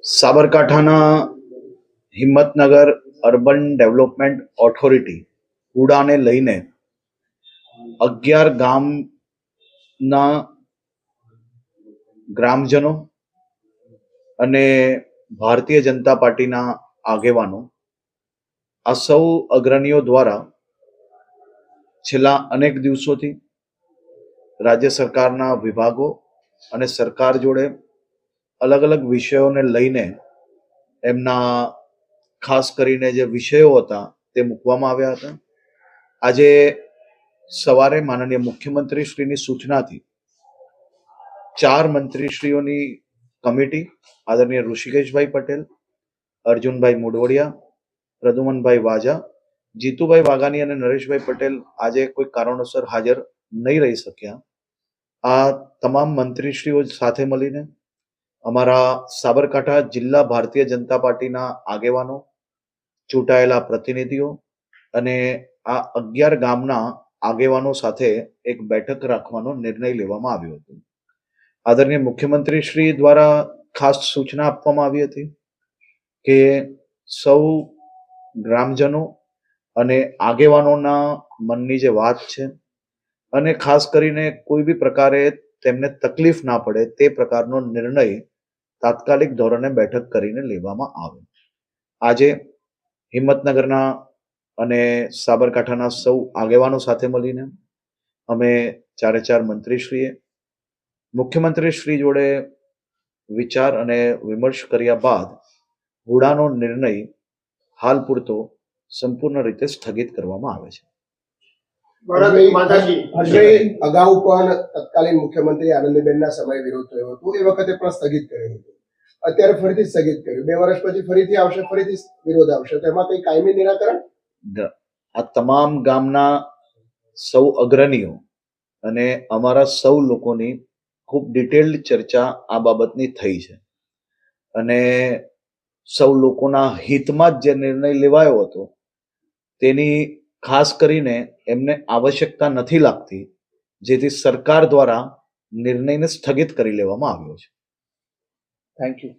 સાબરકાંઠાના Himmatnagar urban development authority ઉડાને લઈને 11 ગામના ગ્રામજનો અને ભારતીય જનતા પાર્ટીના આગેવાનો આ સૌ અગ્રણીઓ દ્વારા છેલ્લા અનેક દિવસોથી રાજ્ય સરકારના વિભાગો અને સરકાર જોડે અલગ અલગ વિષયોને લઈને એમના ખાસ કરીને જે વિષયો હતા તે મૂકવામાં આવ્યા હતા. આજે સવારે માનનીય મુખ્યમંત્રી શ્રીની સૂચનાથી 4 મંત્રીશ્રીઓની કમિટી આદરણીય ઋષિકેશભાઈ પટેલ, અર્જુનભાઈ મુડવડિયા, પ્રદ્યુમનભાઈ વાજા, જીતુભાઈ વાઘાણી અને નરેશભાઈ પટેલ આજે કોઈ કારણોસર હાજર નહીં રહી શક્યા. આ તમામ મંત્રીશ્રીઓ સાથે મળીને અમારા સાબરકાંઠા જિલ્લા ભારતીય જનતા પાર્ટીના આગેવાનો, ચૂંટાયેલા પ્રતિનિધિઓ અને આ 11 ગામના આગેવાનો સાથે એક બેઠક રાખવાનો નિર્ણય લેવામાં આવ્યો હતો. આદરણીય મુખ્યમંત્રી શ્રી દ્વારા ખાસ સૂચના આપવામાં આવી હતી કે સૌ ગ્રામજનો અને આગેવાનોના મનની જે વાત છે અને ખાસ કરીને કોઈ બી પ્રકારે તેમને તકલીફ ના પડે તે પ્રકારનો નિર્ણય તાત્કાલિક ધોરણે બેઠક કરીને લેવામાં આવે. આજે હિંમતનગરના અને સાબરકાંઠાના સૌ આગેવાનો સાથે મળીને અમે 4 મંત્રીશ્રીએ મુખ્યમંત્રી શ્રી જોડે વિચાર અને વિમર્શ કર્યા બાદ હુડાનો નિર્ણય હાલ પૂરતો સંપૂર્ણ રીતે સ્થગિત કરવામાં આવે છે. અગાઉ પણ તત્કાલીન મુખ્યમંત્રી આનંદીબેનના સમયે વિરોધ થયો હતો, એ વખતે પણ સ્થગિત કર્યું હતું. અત્યારે ફરીથી સ્થગિત કર્યું. 2 વર્ષ પછી ફરીથી આવશે, ફરીથી વિરોધ આવશે. તો એમાં કઈ કાયમી નિરાકરણ? આ તમામ ગામના સૌ અગ્રણીઓ અને અમારા સૌ લોકોની ખૂબ ડિટેલ્ડ ચર્ચા આ બાબતની થઈ છે અને સૌ લોકોના હિતમાં જ જે નિર્ણય લેવાયો હતો તેની ખાસ કરીને એમને આવશ્યકતા નથી લાગતી, જેથી સરકાર દ્વારા નિર્ણયને સ્થગિત કરી લેવામાં આવ્યો છે. Thank you.